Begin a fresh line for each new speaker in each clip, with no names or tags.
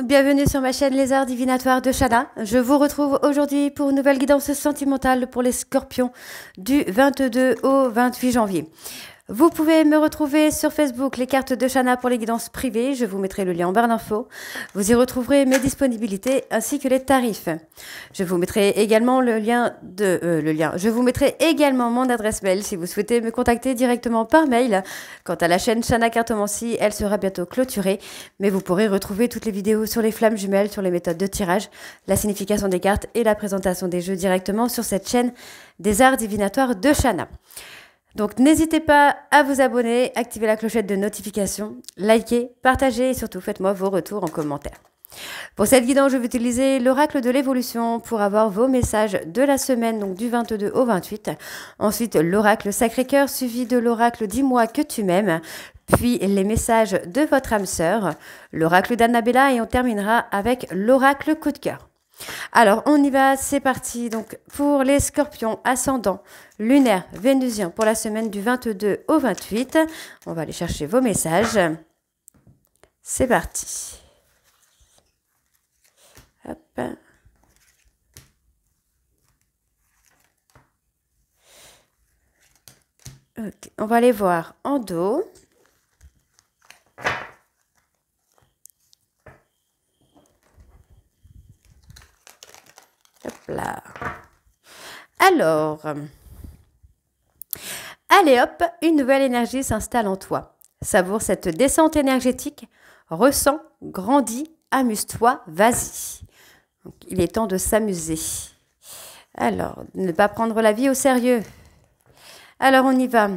bienvenue sur ma chaîne Les Arts Divinatoires de Shana. Je vous retrouve aujourd'hui pour une nouvelle guidance sentimentale pour les scorpions du 22 au 28 janvier. Vous pouvez me retrouver sur Facebook, les cartes de Shana pour les guidances privées. Je vous mettrai le lien en barre d'infos. Vous y retrouverez mes disponibilités ainsi que les tarifs. Je vous mettrai également Je vous mettrai également mon adresse mail si vous souhaitez me contacter directement par mail. Quant à la chaîne Shana Cartomancie, elle sera bientôt clôturée. Mais vous pourrez retrouver toutes les vidéos sur les flammes jumelles, sur les méthodes de tirage, la signification des cartes et la présentation des jeux directement sur cette chaîne des Arts Divinatoires de Shana. Donc n'hésitez pas à vous abonner, activer la clochette de notification, liker, partager et surtout faites-moi vos retours en commentaire. Pour cette guidance, je vais utiliser l'oracle de l'évolution pour avoir vos messages de la semaine, donc du 22 au 28. Ensuite, l'oracle Sacré-Cœur suivi de l'oracle Dis-moi que tu m'aimes, puis les messages de votre âme sœur, l'oracle d'Annabella et on terminera avec l'oracle coup de cœur. Alors, on y va, c'est parti. Donc, pour les scorpions ascendants, lunaires, vénusiens, pour la semaine du 22 au 28, on va aller chercher vos messages. C'est parti. Hop. Ok, on va aller voir en dos. Hop là. Alors, allez hop, une nouvelle énergie s'installe en toi. Savoure cette descente énergétique, ressens, grandis, amuse-toi, vas-y. Donc, il est temps de s'amuser. Alors, ne pas prendre la vie au sérieux. Alors, on y va.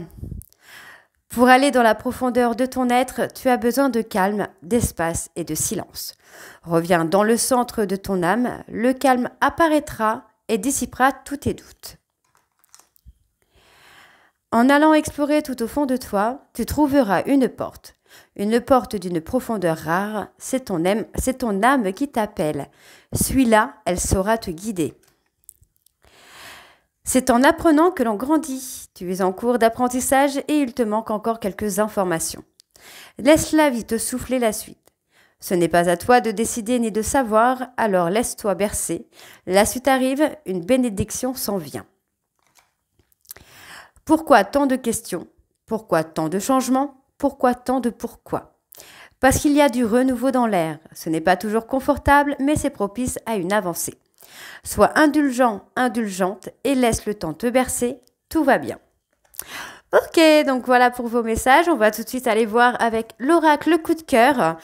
Pour aller dans la profondeur de ton être, tu as besoin de calme, d'espace et de silence. Reviens dans le centre de ton âme, le calme apparaîtra et dissipera tous tes doutes. En allant explorer tout au fond de toi, tu trouveras une porte d'une profondeur rare, c'est ton âme qui t'appelle. Suis-la, elle saura te guider. C'est en apprenant que l'on grandit. Tu es en cours d'apprentissage et il te manque encore quelques informations. Laisse la vie te souffler la suite. Ce n'est pas à toi de décider ni de savoir, alors laisse-toi bercer. La suite arrive, une bénédiction s'en vient. Pourquoi tant de questions? Pourquoi tant de changements? Pourquoi tant de pourquoi? Parce qu'il y a du renouveau dans l'air. Ce n'est pas toujours confortable, mais c'est propice à une avancée. Sois indulgent, indulgente et laisse le temps te bercer, tout va bien. Ok, donc voilà pour vos messages. On va tout de suite aller voir avec l'oracle coup de cœur.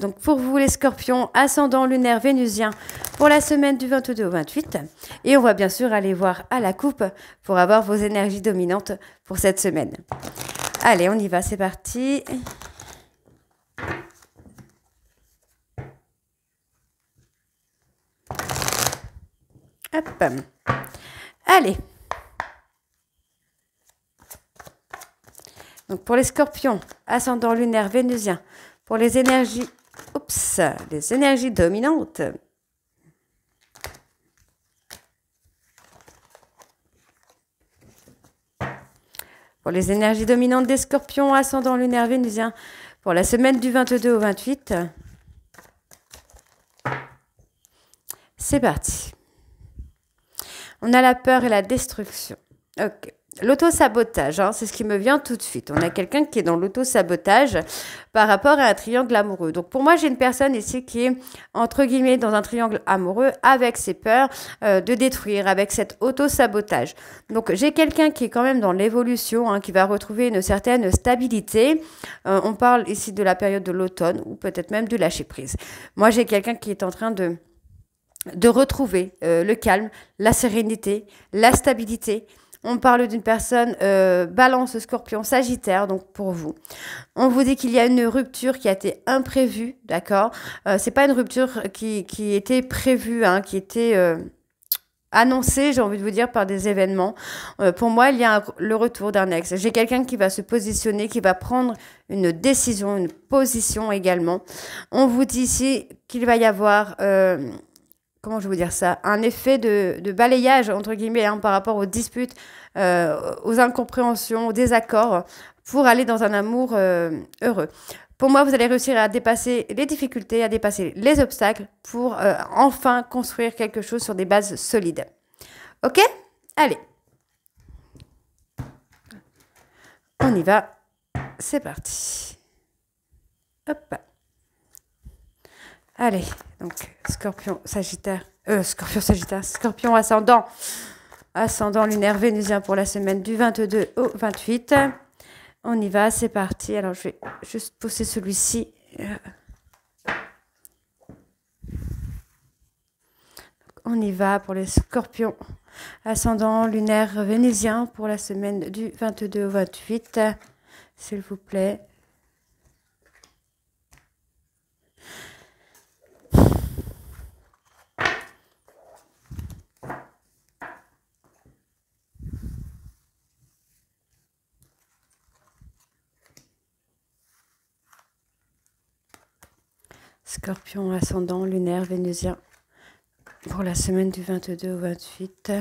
Donc pour vous les scorpions, ascendant lunaire vénusien pour la semaine du 22 au 28. Et on va bien sûr aller voir à la coupe pour avoir vos énergies dominantes pour cette semaine. Allez, on y va, c'est parti. Hop. Allez. Donc pour les scorpions, ascendant lunaire vénusien, pour les énergies, les énergies dominantes. Pour les énergies dominantes des scorpions, ascendant lunaire vénusien, pour la semaine du 22 au 28. C'est parti. On a la peur et la destruction. Ok. L'auto-sabotage, c'est ce qui me vient tout de suite. On a quelqu'un qui est dans l'auto-sabotage par rapport à un triangle amoureux. Donc pour moi, j'ai une personne ici qui est, entre guillemets, dans un triangle amoureux avec ses peurs de détruire, avec cet auto-sabotage. Donc j'ai quelqu'un qui est quand même dans l'évolution, qui va retrouver une certaine stabilité. On parle ici de la période de l'automne ou peut-être même de lâcher prise. Moi, j'ai quelqu'un qui est en train de retrouver le calme, la sérénité, la stabilité. On parle d'une personne balance, scorpion, sagittaire, donc pour vous. On vous dit qu'il y a une rupture qui a été imprévue, d'accord? C'est pas une rupture qui était prévue, qui était annoncée, j'ai envie de vous dire, par des événements. Pour moi, il y a le retour d'un ex. J'ai quelqu'un qui va se positionner, qui va prendre une décision, une position également. On vous dit ici qu'il va y avoir... comment je vais vous dire ça, un effet de balayage, entre guillemets, par rapport aux disputes, aux incompréhensions, aux désaccords, pour aller dans un amour heureux. pour moi, vous allez réussir à dépasser les difficultés, à dépasser les obstacles pour enfin construire quelque chose sur des bases solides. Ok? Allez. On y va. C'est parti. Hop. Allez, donc Scorpion, Sagittaire, Scorpion ascendant lunaire vénusien pour la semaine du 22 au 28. On y va, c'est parti. Alors, je vais juste pousser celui-ci. On y va pour les Scorpions ascendant lunaire vénusien pour la semaine du 22 au 28. S'il vous plaît. Scorpion ascendant lunaire vénusien pour la semaine du 22 au 28.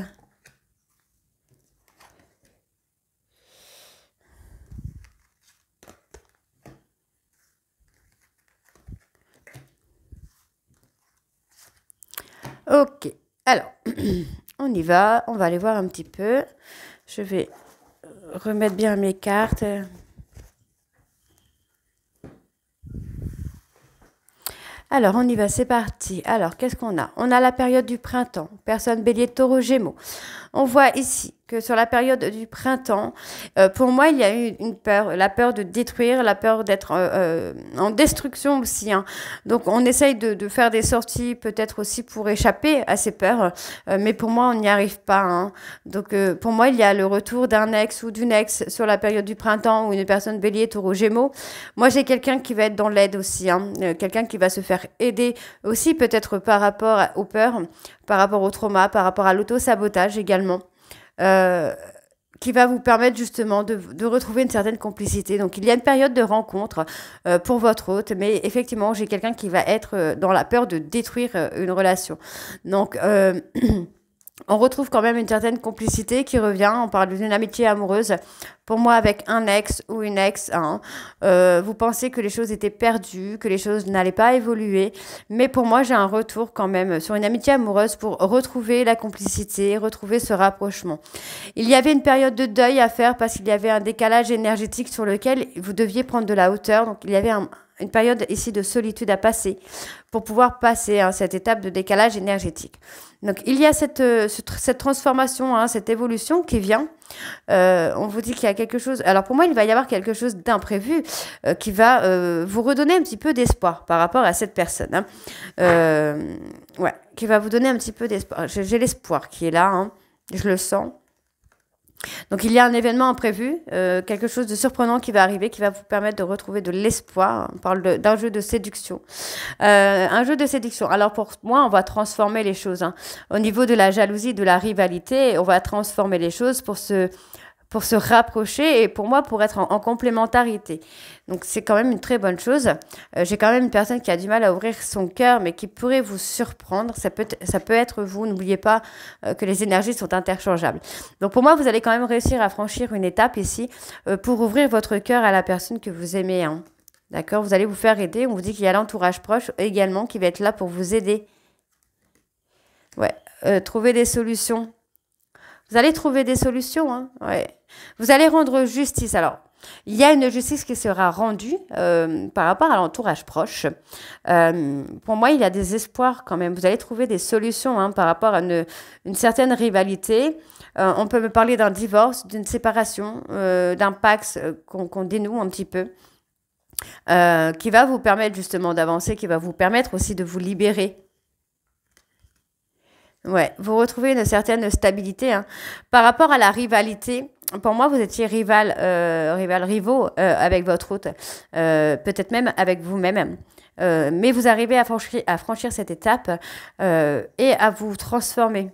Ok, alors, on y va, on va aller voir un petit peu. Je vais remettre bien mes cartes. Alors, on y va, c'est parti. Alors, qu'est-ce qu'on a? On a la période du printemps. Personne bélier, taureau, gémeaux. On voit ici que sur la période du printemps, pour moi, il y a eu une peur, la peur de détruire, la peur d'être en destruction aussi. Hein. Donc, on essaye de faire des sorties peut-être aussi pour échapper à ces peurs, mais pour moi, on n'y arrive pas. Hein. Donc, pour moi, il y a le retour d'un ex ou d'une ex sur la période du printemps ou une personne bélier, taureau, gémeaux. Moi, j'ai quelqu'un qui va être dans l'aide aussi, hein. Quelqu'un qui va se faire aider aussi peut-être par rapport aux peurs, par rapport au trauma, par rapport à l'auto-sabotage également. Qui va vous permettre justement de retrouver une certaine complicité. Donc, il y a une période de rencontre pour votre hôte, mais effectivement, j'ai quelqu'un qui va être dans la peur de détruire une relation. Donc, on retrouve quand même une certaine complicité qui revient. On parle d'une amitié amoureuse. Pour moi, avec un ex ou une ex, hein, vous pensez que les choses étaient perdues, que les choses n'allaient pas évoluer. Mais pour moi, j'ai un retour quand même sur une amitié amoureuse pour retrouver la complicité, retrouver ce rapprochement. Il y avait une période de deuil à faire parce qu'il y avait un décalage énergétique sur lequel vous deviez prendre de la hauteur. Donc, il y avait une période ici de solitude à passer pour pouvoir passer cette étape de décalage énergétique. Donc, il y a cette transformation, hein, cette évolution qui vient. On vous dit qu'il y a quelque chose... Alors, pour moi, il va y avoir quelque chose d'imprévu qui va vous redonner un petit peu d'espoir par rapport à cette personne. Hein. Ouais, qui va vous donner un petit peu d'espoir. J'ai l'espoir qui est là, hein, je le sens. Donc, il y a un événement imprévu, quelque chose de surprenant qui va arriver, qui va vous permettre de retrouver de l'espoir. On parle d'un jeu de séduction. Un jeu de séduction. Alors, pour moi, on va transformer les choses. Hein. Au niveau de la jalousie, de la rivalité, on va transformer les choses pour se rapprocher et pour moi, pour être en complémentarité. Donc, c'est quand même une très bonne chose. J'ai quand même une personne qui a du mal à ouvrir son cœur, mais qui pourrait vous surprendre. Ça peut être vous. N'oubliez pas que les énergies sont interchangeables. Donc, pour moi, vous allez quand même réussir à franchir une étape ici pour ouvrir votre cœur à la personne que vous aimez. Hein. D'accord? Vous allez vous faire aider. On vous dit qu'il y a l'entourage proche également qui va être là pour vous aider. Ouais. Trouver des solutions. Vous allez trouver des solutions. Hein. Ouais. Vous allez rendre justice. Alors, il y a une justice qui sera rendue par rapport à l'entourage proche. Pour moi, il y a des espoirs quand même. Vous allez trouver des solutions hein, par rapport à une certaine rivalité. On peut me parler d'un divorce, d'une séparation, d'un pax qu'on dénoue un petit peu. Qui va vous permettre justement d'avancer, qui va vous permettre aussi de vous libérer. Ouais, vous retrouvez une certaine stabilité. Hein. Par rapport à la rivalité, pour moi, vous étiez rivaux avec votre hôte, peut-être même avec vous-même. Mais vous arrivez à franchir cette étape et à vous transformer,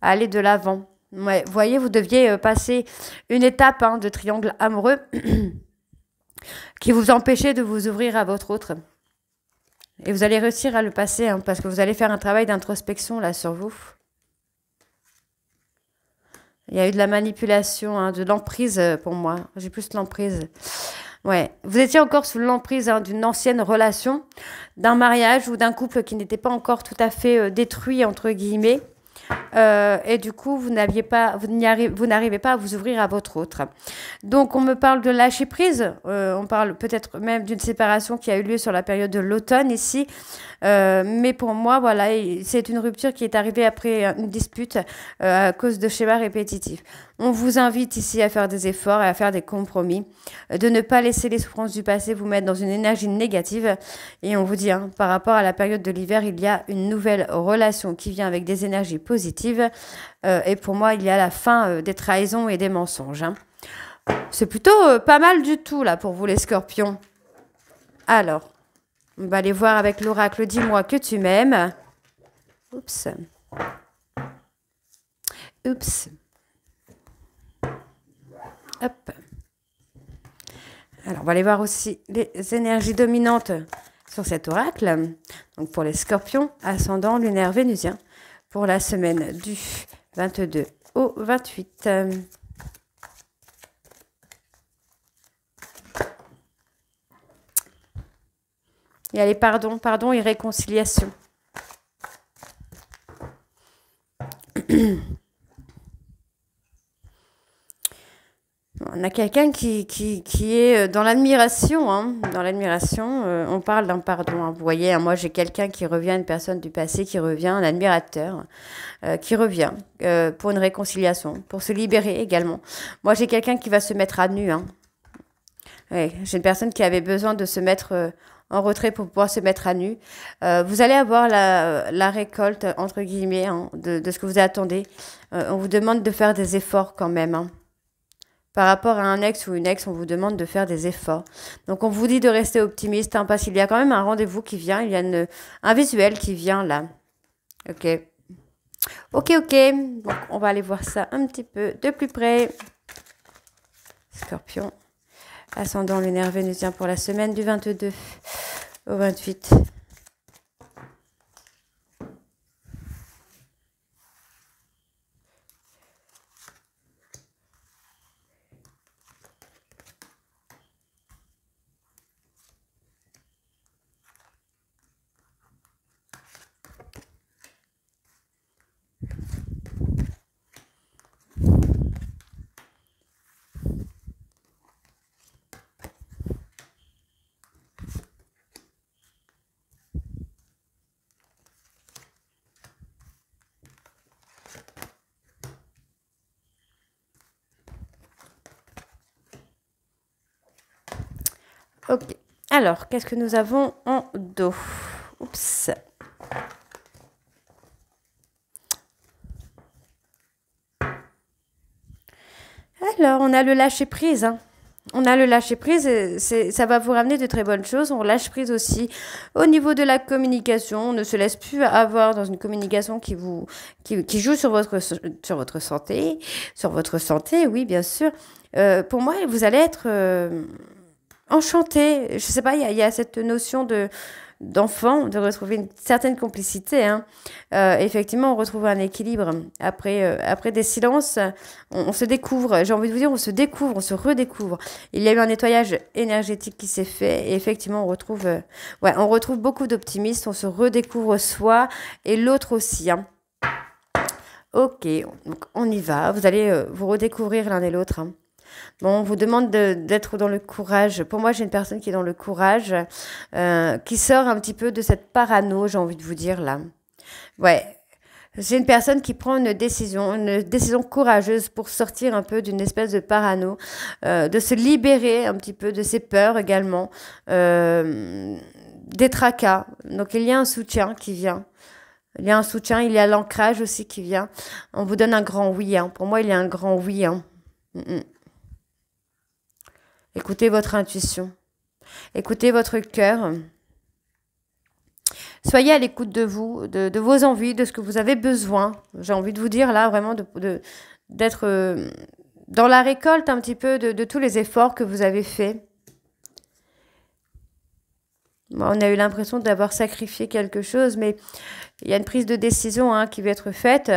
à aller de l'avant. Ouais, vous voyez, vous deviez passer une étape hein, de triangle amoureux qui vous empêchait de vous ouvrir à votre autre. Et vous allez réussir à le passer, hein, parce que vous allez faire un travail d'introspection là sur vous. Il y a eu de la manipulation, hein, de l'emprise pour moi. J'ai plus l'emprise. Ouais, vous étiez encore sous l'emprise hein, d'une ancienne relation, d'un mariage ou d'un couple qui n'était pas encore tout à fait détruit, entre guillemets. Et du coup, vous n'arrivez pas à vous ouvrir à votre autre. Donc, on me parle de lâcher prise. On parle peut-être même d'une séparation qui a eu lieu sur la période de l'automne ici. Mais pour moi, voilà, c'est une rupture qui est arrivée après une dispute à cause de schémas répétitifs. On vous invite ici à faire des efforts et à faire des compromis, de ne pas laisser les souffrances du passé vous mettre dans une énergie négative. Et on vous dit, hein, par rapport à la période de l'hiver, il y a une nouvelle relation qui vient avec des énergies positives. Et pour moi, il y a la fin des trahisons et des mensonges. Hein. C'est plutôt pas mal du tout là pour vous les scorpions. Alors, on va aller voir avec l'oracle Dis-moi que tu m'aimes. Oups. Oups. Hop. Alors, on va aller voir aussi les énergies dominantes sur cet oracle. Donc, pour les scorpions, ascendant lunaire vénusien, pour la semaine du 22 au 28. Il y a les pardon et réconciliation. On a quelqu'un qui est dans l'admiration. Hein. Dans l'admiration, on parle d'un pardon. Hein. Vous voyez, hein, moi j'ai quelqu'un qui revient, une personne du passé qui revient, un admirateur qui revient pour une réconciliation, pour se libérer également. Moi j'ai quelqu'un qui va se mettre à nu. Hein. Ouais, j'ai une personne qui avait besoin de se mettre en retrait pour pouvoir se mettre à nu. Vous allez avoir la récolte, entre guillemets, hein, de ce que vous attendez. On vous demande de faire des efforts quand même. Hein. Par rapport à un ex ou une ex, on vous demande de faire des efforts. Donc, on vous dit de rester optimiste hein, parce qu'il y a quand même un rendez-vous qui vient. Il y a un visuel qui vient là. Ok. Ok. Donc, on va aller voir ça un petit peu de plus près. Scorpion. Ascendant lunaire vénusien pour la semaine du 22 au 28. Ok. Alors, qu'est-ce que nous avons en dos? Oups. Alors, on a le lâcher prise. Hein. On a le lâcher prise, ça va vous ramener de très bonnes choses. On lâche prise aussi au niveau de la communication. On ne se laisse plus avoir dans une communication qui joue sur votre santé. Sur votre santé, oui, bien sûr. Pour moi, vous allez être enchanté. Je sais pas, il y a cette notion d'enfant, de retrouver une certaine complicité. Hein. Effectivement, on retrouve un équilibre. Après des silences, on se découvre. J'ai envie de vous dire, on se découvre, on se redécouvre. Il y a eu un nettoyage énergétique qui s'est fait. Et effectivement, on retrouve beaucoup d'optimisme. On se redécouvre soi et l'autre aussi. Hein. Ok, donc on y va. Vous allez vous redécouvrir l'un et l'autre. Hein. Bon, on vous demande d'être dans le courage. Pour moi, j'ai une personne qui est dans le courage, qui sort un petit peu de cette parano, j'ai envie de vous dire là. Ouais, j'ai une personne qui prend une décision courageuse pour sortir un peu d'une espèce de parano, de se libérer un petit peu de ses peurs également, des tracas. Donc, il y a un soutien qui vient. Il y a un soutien, il y a l'ancrage aussi qui vient. On vous donne un grand oui. Hein. Pour moi, il y a un grand oui. Hein. Écoutez votre intuition. Écoutez votre cœur. Soyez à l'écoute de vous, de vos envies, de ce que vous avez besoin. J'ai envie de vous dire là vraiment d'être dans la récolte un petit peu de tous les efforts que vous avez faits. Bon, on a eu l'impression d'avoir sacrifié quelque chose, mais il y a une prise de décision hein, qui va être faite.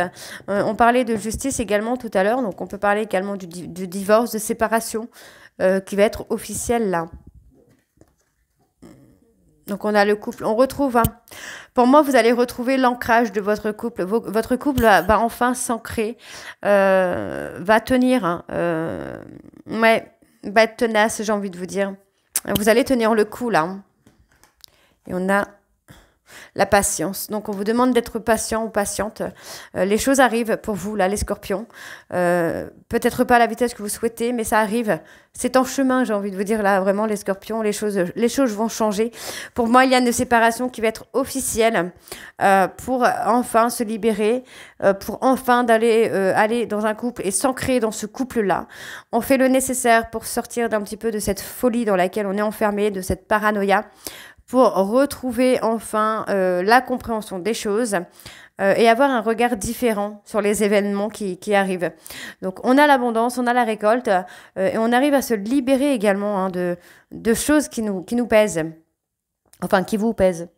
On parlait de justice également tout à l'heure, donc on peut parler également du divorce, de séparation. qui va être officiel là. Donc on a le couple, on retrouve, hein. Pour moi, vous allez retrouver l'ancrage de votre couple. Votre couple va enfin s'ancrer, va tenir, hein, ouais, va être tenace, j'ai envie de vous dire. Vous allez tenir le coup là. Et on a la patience. Donc, on vous demande d'être patient ou patiente. Les choses arrivent pour vous, là, les scorpions. Peut-être pas à la vitesse que vous souhaitez, mais ça arrive. C'est en chemin, j'ai envie de vous dire, là, vraiment, les scorpions, les choses vont changer. Pour moi, il y a une séparation qui va être officielle pour enfin se libérer, pour enfin aller dans un couple et s'ancrer dans ce couple-là. On fait le nécessaire pour sortir d'un petit peu de cette folie dans laquelle on est enfermé, de cette paranoïa, pour retrouver enfin la compréhension des choses et avoir un regard différent sur les événements qui arrivent. Donc, on a l'abondance, on a la récolte et on arrive à se libérer également, hein, de choses qui nous pèsent. Enfin, qui vous pèsent.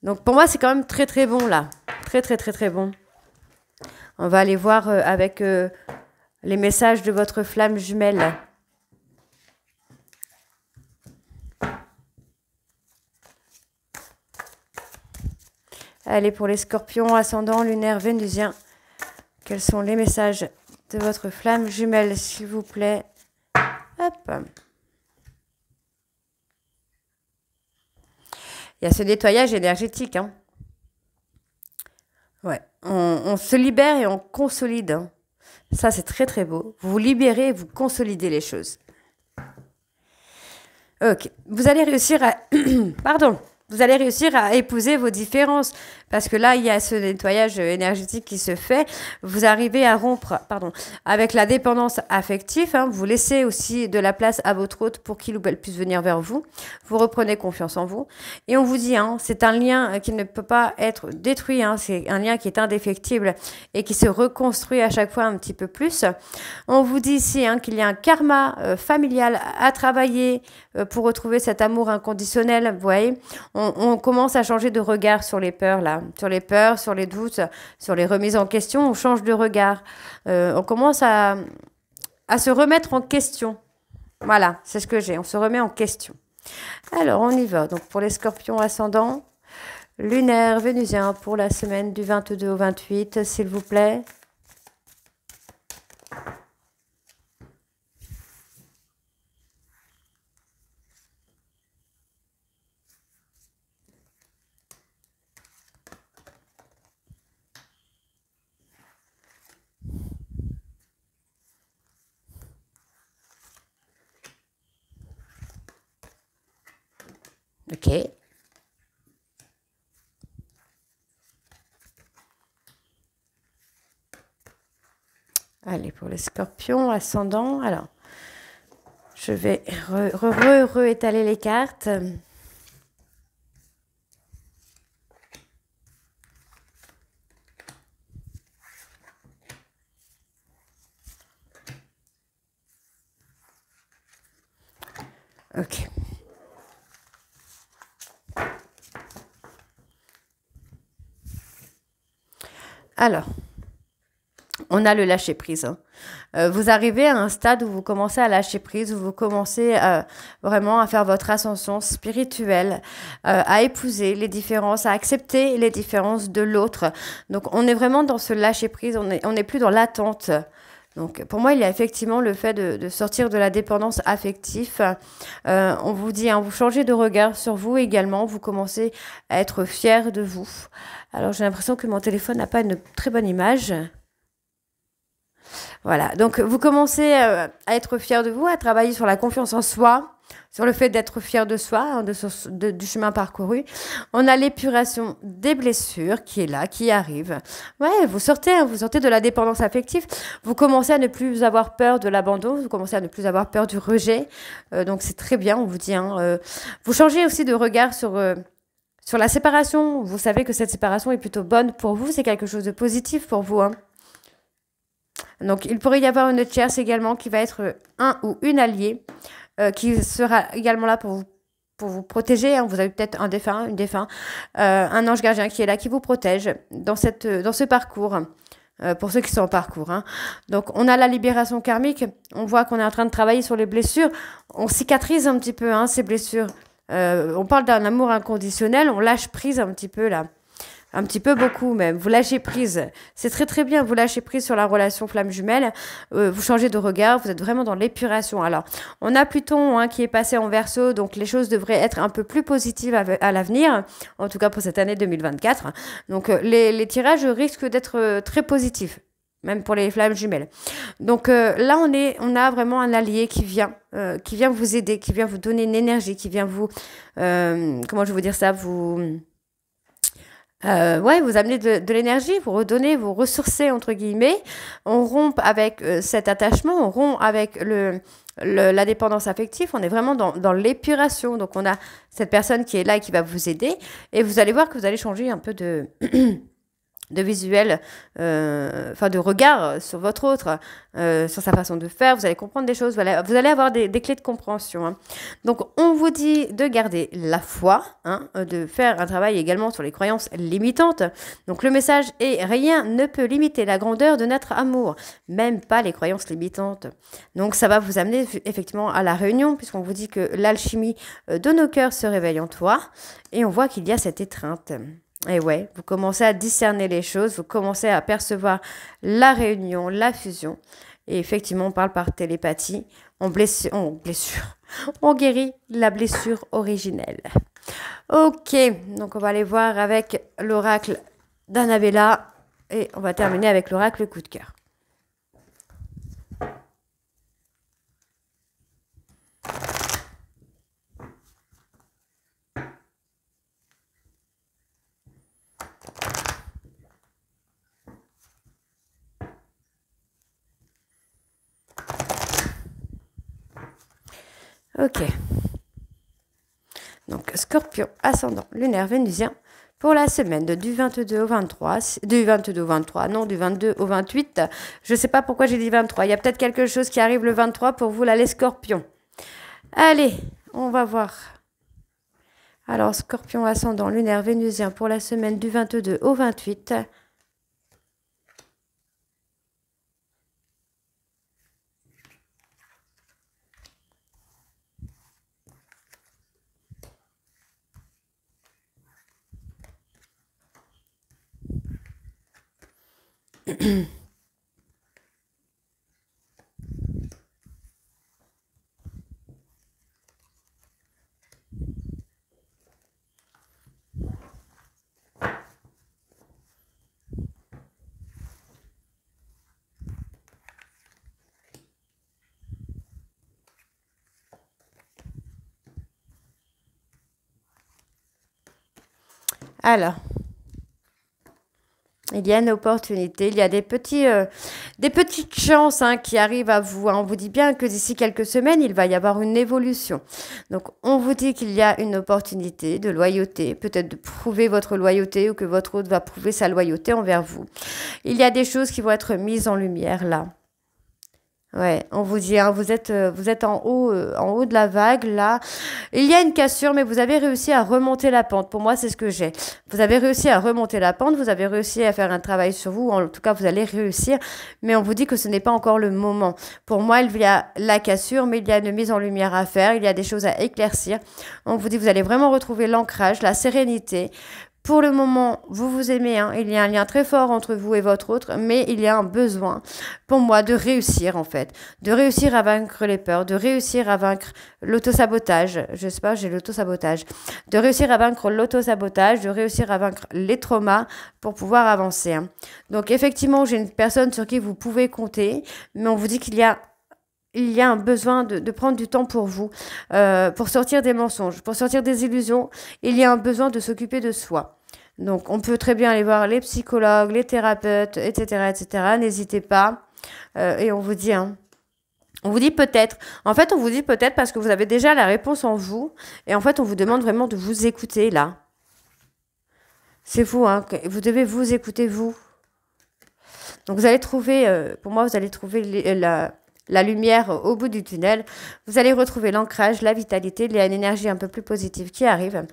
Donc, pour moi, c'est quand même très, très bon, là. Très, très, très, très bon. On va aller voir avec les messages de votre flamme jumelle. Allez, pour les scorpions, ascendant, lunaire, vénusien, quels sont les messages de votre flamme jumelle, s'il vous plaît? Hop. Il y a ce nettoyage énergétique, hein. Ouais, on se libère et on consolide, hein. Ça, c'est très, très beau. Vous vous libérez et vous consolidez les choses. Ok, vous allez réussir à... Pardon. Vous allez réussir à épouser vos différences parce que là, il y a ce nettoyage énergétique qui se fait. Vous arrivez à rompre, avec la dépendance affective, hein. Vous laissez aussi de la place à votre hôte pour qu'il ou elle puisse venir vers vous. Vous reprenez confiance en vous. Et on vous dit, hein, c'est un lien qui ne peut pas être détruit, hein. C'est un lien qui est indéfectible et qui se reconstruit à chaque fois un petit peu plus. On vous dit ici, hein, qu'il y a un karma familial à travailler pour retrouver cet amour inconditionnel. Vous voyez, on commence à changer de regard sur les peurs, là. Sur les peurs, sur les doutes, sur les remises en question. On change de regard. On commence à se remettre en question. Voilà, c'est ce que j'ai. On se remet en question. Alors, on y va. Donc, pour les scorpions ascendants, lunaire, vénusien, pour la semaine du 22 au 28, s'il vous plaît. Ok. Allez, pour les scorpions ascendants, alors, je vais étaler les cartes. Ok. Alors, on a le lâcher prise, hein. Vous arrivez à un stade où vous commencez à lâcher prise, où vous commencez vraiment à faire votre ascension spirituelle, à épouser les différences, à accepter les différences de l'autre. Donc, on est vraiment dans ce lâcher prise, on n'est plus dans l'attente. Donc, pour moi, il y a effectivement le fait de sortir de la dépendance affective. On vous dit, hein, vous changez de regard sur vous également. Vous commencez à être fier de vous. Alors, j'ai l'impression que mon téléphone n'a pas une très bonne image. Voilà. Donc, vous commencez à être fier de vous, à travailler sur la confiance en soi, sur le fait d'être fier de soi, hein, du chemin parcouru. On a l'épuration des blessures qui est là, qui arrive. Ouais, vous sortez de la dépendance affective. Vous commencez à ne plus avoir peur de l'abandon. Vous commencez à ne plus avoir peur du rejet. Donc, c'est très bien, on vous dit, hein. Vous changez aussi de regard sur la séparation. Vous savez que cette séparation est plutôt bonne pour vous. C'est quelque chose de positif pour vous, hein. Donc, il pourrait y avoir une tierce également qui va être un ou une alliée qui sera également là pour vous protéger, hein. Vous avez peut-être un défunt, une défunt, un ange gardien qui est là, qui vous protège dans ce parcours. pour ceux qui sont en parcours, hein. Donc, on a la libération karmique. On voit qu'on est en train de travailler sur les blessures. On cicatrise un petit peu, hein, ces blessures. On parle d'un amour inconditionnel. On lâche prise un petit peu, là. Un petit peu beaucoup même. Vous lâchez prise. C'est très très bien. Vous lâchez prise sur la relation flamme jumelle. Vous changez de regard. Vous êtes vraiment dans l'épuration. Alors, on a Pluton, hein, qui est passé en Verseau. Donc, les choses devraient être un peu plus positives à l'avenir. En tout cas pour cette année 2024. Donc, les tirages risquent d'être très positifs. Même pour les flammes jumelles. Donc là, on a vraiment un allié qui vient vous aider, qui vient vous donner une énergie, qui vient vous, comment je vais vous dire ça, ouais, vous amener de l'énergie, vous redonner, vous ressourcer, entre guillemets. On rompt avec cet attachement, on rompt avec la dépendance affective. On est vraiment dans l'épuration. Donc, on a cette personne qui est là et qui va vous aider. Et vous allez voir que vous allez changer un peu de... de visuel, enfin de regard sur votre autre, sur sa façon de faire. Vous allez comprendre des choses, vous allez avoir des clés de compréhension, hein. Donc, on vous dit de garder la foi, hein, de faire un travail également sur les croyances limitantes. Donc, le message est: rien ne peut limiter la grandeur de notre amour, même pas les croyances limitantes. Donc, ça va vous amener effectivement à la réunion, puisqu'on vous dit que l'alchimie de nos cœurs se réveille en toi, et on voit qu'il y a cette étreinte. Et ouais, vous commencez à discerner les choses, vous commencez à percevoir la réunion, la fusion. Et effectivement, on parle par télépathie, on guérit la blessure originelle. Ok, donc on va aller voir avec l'oracle d'Annabella et on va terminer avec l'oracle coup de cœur. Ok. Donc, Scorpion, ascendant lunaire vénusien, pour la semaine du 22 au 23, du 22 au 23, non, du 22 au 28. Je ne sais pas pourquoi j'ai dit 23. Il y a peut-être quelque chose qui arrive le 23 pour vous, là, les Scorpions. Allez, on va voir. Alors, Scorpion, ascendant lunaire vénusien, pour la semaine du 22 au 28. Alors, il y a une opportunité, il y a des petites chances, hein, qui arrivent à vous, hein. On vous dit bien que d'ici quelques semaines, il va y avoir une évolution. Donc, on vous dit qu'il y a une opportunité de loyauté, peut-être de prouver votre loyauté ou que votre autre va prouver sa loyauté envers vous. Il y a des choses qui vont être mises en lumière là. Ouais, on vous dit, hein, vous êtes en haut de la vague, là. Il y a une cassure, mais vous avez réussi à remonter la pente. Pour moi, c'est ce que j'ai. Vous avez réussi à remonter la pente, vous avez réussi à faire un travail sur vous. En tout cas, vous allez réussir. Mais on vous dit que ce n'est pas encore le moment. Pour moi, il y a la cassure, mais il y a une mise en lumière à faire. Il y a des choses à éclaircir. On vous dit, vous allez vraiment retrouver l'ancrage, la sérénité. Pour le moment, vous vous aimez, hein. Il y a un lien très fort entre vous et votre autre, mais il y a un besoin, pour moi, de réussir, en fait. De réussir à vaincre les peurs, de réussir à vaincre l'autosabotage. Je sais pas, j'ai l'autosabotage. De réussir à vaincre l'autosabotage, de réussir à vaincre les traumas pour pouvoir avancer, hein. Donc, effectivement, j'ai une personne sur qui vous pouvez compter, mais on vous dit qu'il y a un besoin de prendre du temps pour vous, pour sortir des mensonges, pour sortir des illusions. Il y a un besoin de s'occuper de soi. Donc, on peut très bien aller voir les psychologues, les thérapeutes, etc., etc. N'hésitez pas. Et on vous dit, hein, on vous dit peut-être. En fait, on vous dit peut-être parce que vous avez déjà la réponse en vous. Et en fait, on vous demande vraiment de vous écouter, là. C'est vous, hein. Vous devez vous écouter, vous. Donc, vous allez trouver, pour moi, vous allez trouver la lumière au bout du tunnel. Vous allez retrouver l'ancrage, la vitalité, il y a une énergie un peu plus positive qui arrive.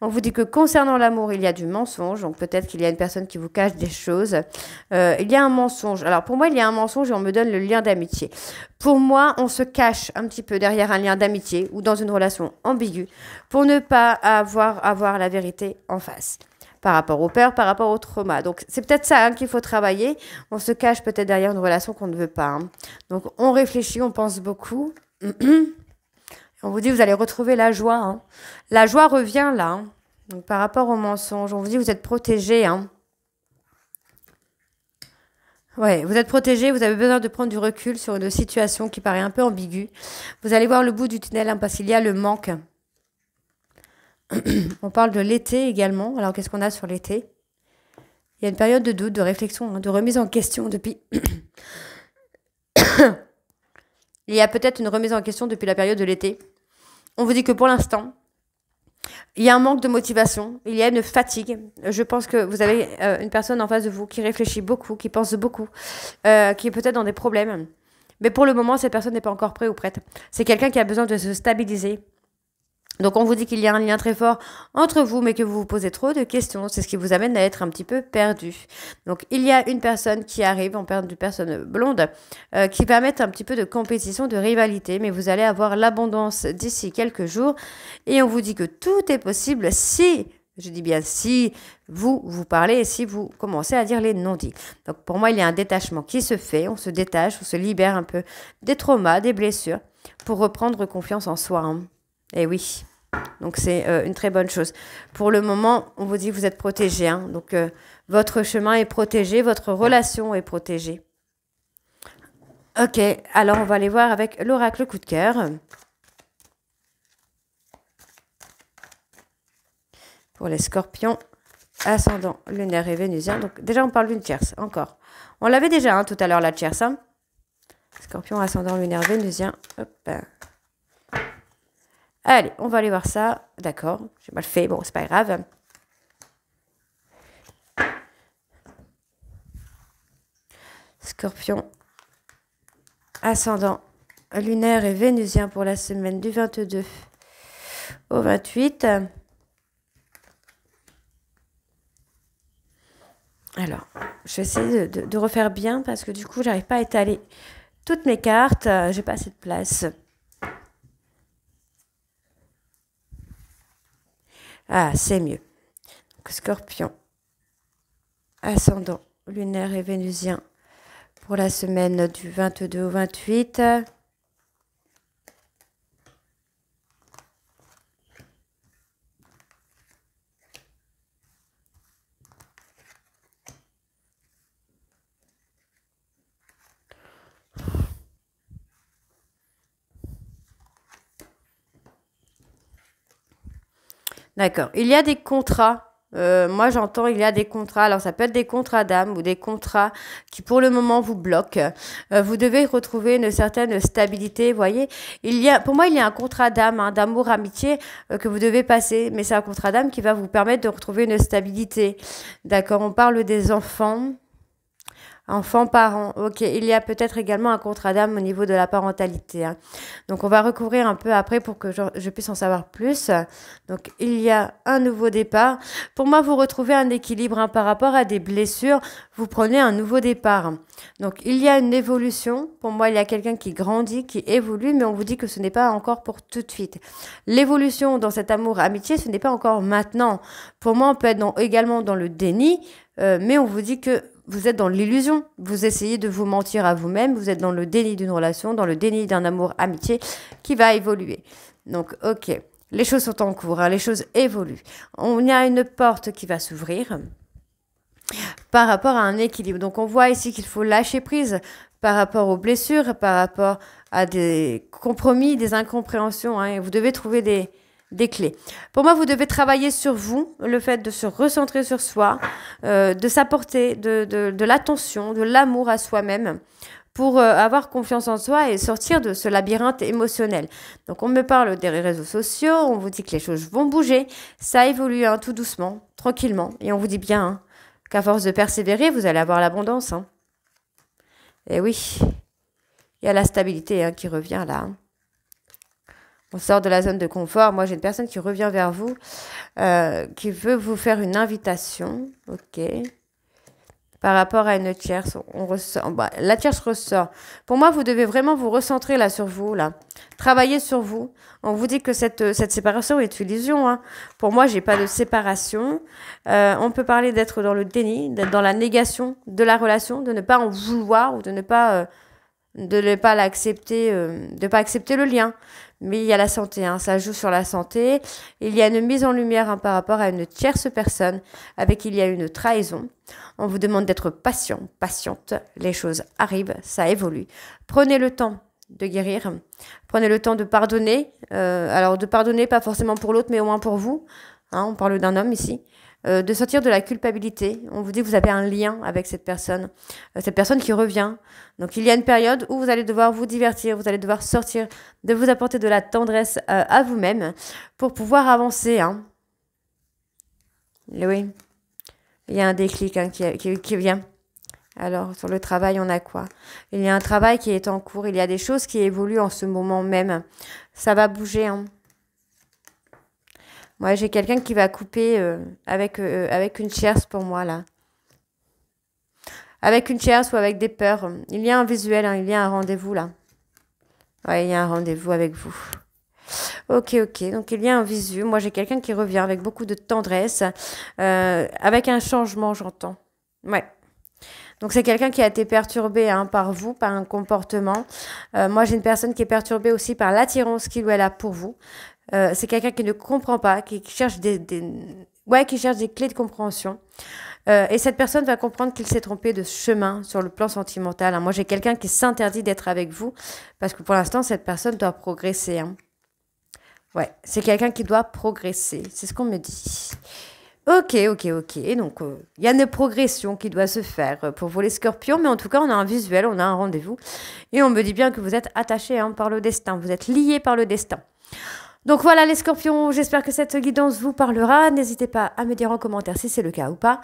On vous dit que concernant l'amour, il y a du mensonge, donc peut-être qu'il y a une personne qui vous cache des choses. Il y a un mensonge. Alors pour moi, il y a un mensonge et on me donne le lien d'amitié. Pour moi, on se cache un petit peu derrière un lien d'amitié ou dans une relation ambiguë pour ne pas avoir la vérité en face par rapport aux peurs, par rapport au trauma. Donc, c'est peut-être ça hein, qu'il faut travailler. On se cache peut-être derrière une relation qu'on ne veut pas. Hein. Donc, on réfléchit, on pense beaucoup. On vous dit, vous allez retrouver la joie. Hein. La joie revient là. Hein. Donc, par rapport au mensonge, on vous dit, vous êtes protégé. Hein. Ouais, vous êtes protégé, vous avez besoin de prendre du recul sur une situation qui paraît un peu ambiguë. Vous allez voir le bout du tunnel hein, parce qu'il y a le manque. On parle de l'été également. Alors, qu'est-ce qu'on a sur l'été? Il y a une période de doute, de réflexion, hein, de remise en question depuis... Il y a peut-être une remise en question depuis la période de l'été. On vous dit que pour l'instant, il y a un manque de motivation, il y a une fatigue. Je pense que vous avez une personne en face de vous qui réfléchit beaucoup, qui pense beaucoup, qui est peut-être dans des problèmes. Mais pour le moment, cette personne n'est pas encore prête ou prête. C'est quelqu'un qui a besoin de se stabiliser. Donc, on vous dit qu'il y a un lien très fort entre vous, mais que vous vous posez trop de questions. C'est ce qui vous amène à être un petit peu perdu. Donc, il y a une personne qui arrive, on parle d'une personne blonde, qui va mettre un petit peu de compétition, de rivalité, mais vous allez avoir l'abondance d'ici quelques jours. Et on vous dit que tout est possible si, je dis bien si, vous parlez et si vous commencez à dire les non-dits. Donc, pour moi, il y a un détachement qui se fait. On se détache, on se libère un peu des traumas, des blessures, pour reprendre confiance en soi. Hein. Et oui. Donc, c'est une très bonne chose. Pour le moment, on vous dit que vous êtes protégé. Hein. Donc, votre chemin est protégé, votre relation est protégée. Ok, alors on va aller voir avec l'oracle coup de cœur. Pour les scorpions, ascendant lunaire et vénusien. Donc, déjà, on parle d'une tierce, encore. On l'avait déjà hein, tout à l'heure, la tierce. Hein. Scorpion, ascendant lunaire, vénusien. Hop. Allez, on va aller voir ça. D'accord, j'ai mal fait. Bon, c'est pas grave. Scorpion, ascendant lunaire et vénusien pour la semaine du 22 au 28. Alors, je vais essayer de refaire bien parce que du coup, j'arrive pas à étaler toutes mes cartes. J'ai pas assez de place. Ah, c'est mieux. Donc, Scorpion, ascendant lunaire et vénusien pour la semaine du 22 au 28. D'accord. Il y a des contrats. Moi, j'entends, il y a des contrats. Alors, ça peut être des contrats d'âme ou des contrats qui, pour le moment, vous bloquent. Vous devez retrouver une certaine stabilité. Vous voyez, pour moi, il y a un contrat d'âme, hein, d'amour, amitié que vous devez passer. Mais c'est un contrat d'âme qui va vous permettre de retrouver une stabilité. D'accord. On parle des enfants. Enfants, parents. Ok, il y a peut-être également un contrat d'âme au niveau de la parentalité. Hein. Donc, on va recouvrir un peu après pour que je puisse en savoir plus. Donc, il y a un nouveau départ. Pour moi, vous retrouvez un équilibre hein, par rapport à des blessures. Vous prenez un nouveau départ. Donc, il y a une évolution. Pour moi, il y a quelqu'un qui grandit, qui évolue, mais on vous dit que ce n'est pas encore pour tout de suite. L'évolution dans cet amour-amitié, ce n'est pas encore maintenant. Pour moi, on peut être également dans le déni, mais on vous dit que vous êtes dans l'illusion, vous essayez de vous mentir à vous-même, vous êtes dans le déni d'une relation, dans le déni d'un amour amitié qui va évoluer. Donc, ok, les choses sont en cours, hein, les choses évoluent. On y a une porte qui va s'ouvrir par rapport à un équilibre. Donc, on voit ici qu'il faut lâcher prise par rapport aux blessures, par rapport à des compromis, des incompréhensions. Hein, et vous devez trouver des clés. Pour moi, vous devez travailler sur vous, le fait de se recentrer sur soi, de s'apporter de l'attention, de l'amour à soi-même pour avoir confiance en soi et sortir de ce labyrinthe émotionnel. Donc, on me parle des réseaux sociaux, on vous dit que les choses vont bouger, ça évolue hein, tout doucement, tranquillement, et on vous dit bien hein, qu'à force de persévérer, vous allez avoir l'abondance. Hein. Et oui, Il y a la stabilité hein, qui revient là. Hein. On sort de la zone de confort. Moi, j'ai une personne qui revient vers vous, qui veut vous faire une invitation. Ok. Par rapport à une tierce, on ressort. Bah, la tierce ressort. Pour moi, vous devez vraiment vous recentrer là sur vous, là. Travailler sur vous. On vous dit que cette séparation est une illusion. Hein. Pour moi, j'ai pas de séparation. On peut parler d'être dans le déni, d'être dans la négation de la relation, de ne pas en vouloir ou de ne pas l'accepter, de pas accepter le lien. Mais il y a la santé, hein, ça joue sur la santé. Il y a une mise en lumière hein, par rapport à une tierce personne avec qui il y a une trahison. On vous demande d'être patient, patiente. Les choses arrivent, ça évolue. Prenez le temps de guérir. Prenez le temps de pardonner. Alors de pardonner, pas forcément pour l'autre, mais au moins pour vous. Hein, on parle d'un homme ici. De sortir de la culpabilité. On vous dit que vous avez un lien avec cette personne qui revient. Donc il y a une période où vous allez devoir vous divertir, vous allez devoir sortir, de vous apporter de la tendresse à vous-même pour pouvoir avancer. Hein. Et oui, il y a un déclic hein, qui vient. Alors sur le travail, on a quoi? Il y a un travail qui est en cours, il y a des choses qui évoluent en ce moment même. Ça va bouger, hein. Moi, j'ai quelqu'un qui va couper avec une tierce pour moi, là. Avec une tierce ou avec des peurs. Il y a un visuel, hein, il y a un rendez-vous, là. Ouais, il y a un rendez-vous avec vous. Ok, ok. Donc, il y a un visu. Moi, j'ai quelqu'un qui revient avec beaucoup de tendresse. Avec un changement, j'entends. Ouais. Donc, c'est quelqu'un qui a été perturbé hein, par vous, par un comportement. Moi, j'ai une personne qui est perturbée aussi par l'attirance qu'il ou elle a pour vous. C'est quelqu'un qui ne comprend pas, qui cherche qui cherche des clés de compréhension. Et cette personne va comprendre qu'il s'est trompé de chemin sur le plan sentimental. Hein. Moi, j'ai quelqu'un qui s'interdit d'être avec vous parce que pour l'instant, cette personne doit progresser. Hein. Ouais, c'est quelqu'un qui doit progresser. C'est ce qu'on me dit. Ok, ok, ok. Donc, il y a une progression qui doit se faire pour vous les scorpions. Mais en tout cas, on a un visuel, on a un rendez-vous. Et on me dit bien que vous êtes attachés hein, par le destin. Vous êtes liés par le destin. Donc voilà les scorpions, j'espère que cette guidance vous parlera. N'hésitez pas à me dire en commentaire si c'est le cas ou pas.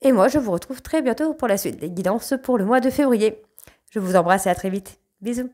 Et moi, je vous retrouve très bientôt pour la suite des guidances pour le mois de février. Je vous embrasse et à très vite. Bisous.